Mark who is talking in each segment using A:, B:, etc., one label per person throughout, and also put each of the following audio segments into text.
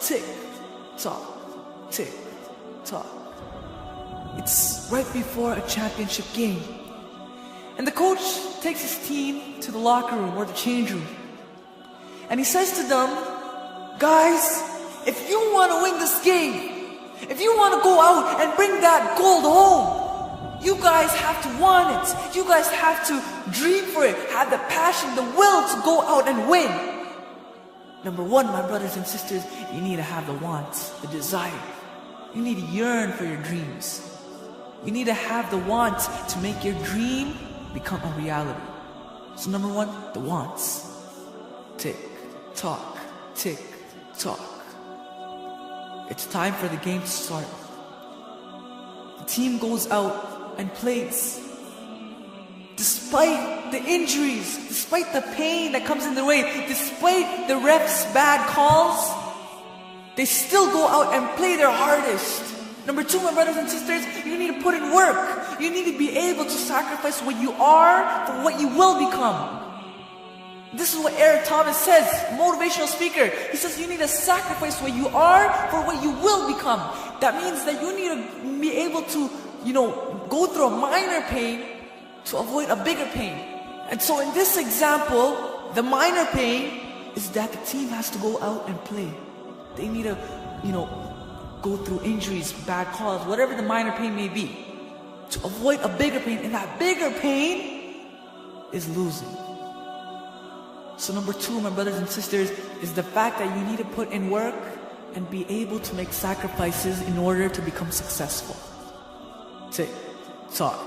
A: tick, tock, tick, tock. It's right before a championship game. And the coach takes his team to the locker room or the change room. And he says to them, guys, if you want to win this game, if you want to go out and bring that gold home, you guys have to want it. You guys have to dream for it, have the passion, the will to go out and win. Number one, my brothers and sisters, you need to have the want, the desire. You need to yearn for your dreams. You need to have the want to make your dream become a reality. So number one, the wants. Tick, tock, tick, tock. It's time for the game to start. The team goes out and plays. Despite the injuries, despite the pain that comes in their way, despite the refs' bad calls, they still go out and play their hardest. Number two, my brothers and sisters, you need to put in work. You need to be able to sacrifice what you are for what you will become. This is what Eric Thomas says, motivational speaker. He says you need to sacrifice what you are for what you will become. That means that you need to be able to, go through a minor pain to avoid a bigger pain. And so in this example, the minor pain is that the team has to go out and play. They need to, go through injuries, bad calls, whatever the minor pain may be, to avoid a bigger pain. And that bigger pain is losing. So number two, my brothers and sisters, is the fact that you need to put in work and be able to make sacrifices in order to become successful. Tick, tock,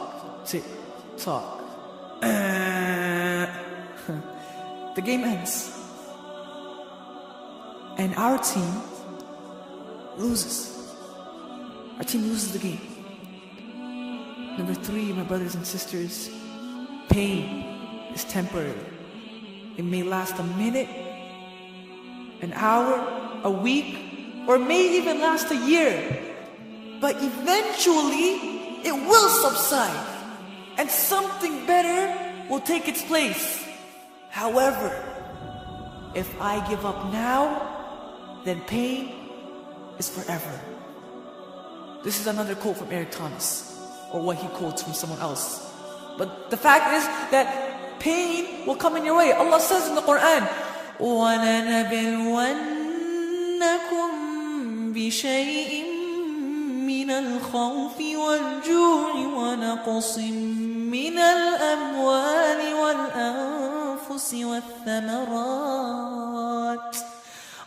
A: tick, tock. The game ends. And our team loses. Our team loses the game. Number three, my brothers and sisters, pain is temporary. It may last a minute, an hour, a week, or may even last a year. But eventually, it will subside, and something better will take its place. However, if I give up now, then pain is forever. This is another quote from Eric Thomas, or what he quotes from someone else. But the fact is that pain will come in your way. Allah says in the Quran, وَلَنَبِلْوَنَّكُمْ بِشَيْءٍ مِّنَ الْخَوْفِ وَالْجُوعِ وَنَقْصٍ مِّنَ الْأَمْوَالِ وَالْأَنفُسِ وَالثَّمَرَاتِ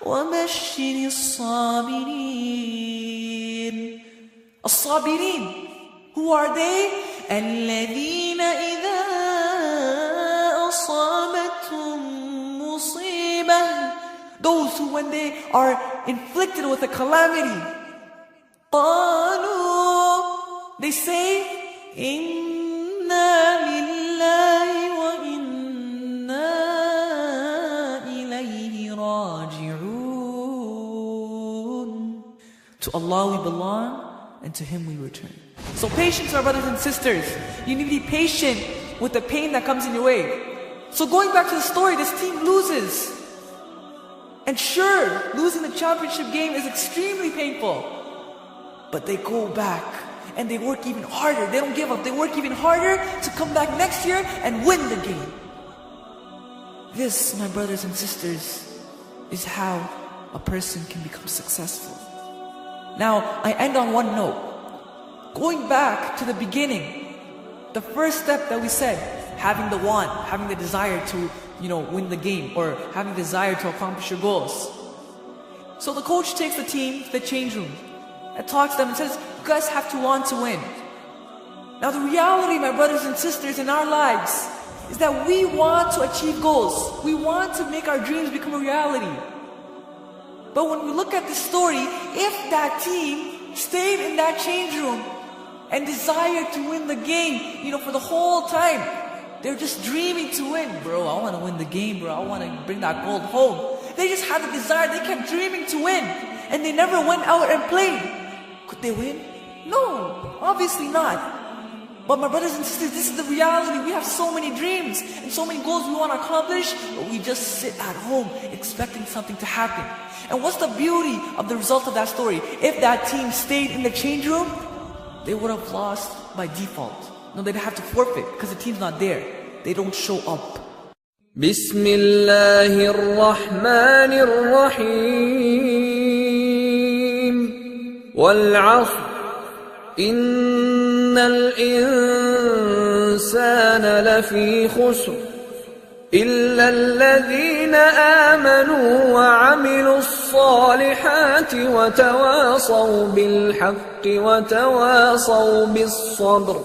A: وَبَشِّرِ الصَّابِرِينَ. الصابرين, who are they? الَّذِينَ إِذَا أَصَابَتْهُمْ مُصِيبَةٌ, those who when they are inflicted with a calamity, قَالُوا, they say, إِنَّا لِلَّهِ وَإِنَّا إِلَيْهِ رَاجِعُونَ. To Allah we belong, and to Him we return. So patience, our brothers and sisters. You need to be patient with the pain that comes in your way. So going back to the story, this team loses. And sure, losing the championship game is extremely painful. But they go back and they work even harder. They don't give up. They work even harder to come back next year and win the game. This, my brothers and sisters, is how a person can become successful. Now, I end on one note. Going back to the beginning, the first step that we said, having the want, having the desire to, win the game, or having the desire to accomplish your goals. So the coach takes the team to the change room and talks to them and says, you guys have to want to win. Now the reality, my brothers and sisters, in our lives is that we want to achieve goals. We want to make our dreams become a reality. But when we look at this story, if that team stayed in that change room and desired to win the game, for the whole time, they're just dreaming to win. Bro, I want to win the game, bro. I want to bring that gold home. They just had the desire. They kept dreaming to win. And they never went out and played. Could they win? No, obviously not. But my brothers and sisters, this is the reality. We have so many dreams and so many goals we want to accomplish, but we just sit at home expecting something to happen. And what's the beauty of the result of that story? If that team stayed in the change room, they would have lost by default. No, they'd have to forfeit because the team's not there. They don't show up.
B: Bismillahirrahmanirrahim. Wal-'asr. İnnel insâne lefî khusr. İllellezîne âmenû ve amilussâlihâti ve tevâsav bilhakki ve tevâsav bis-sabr.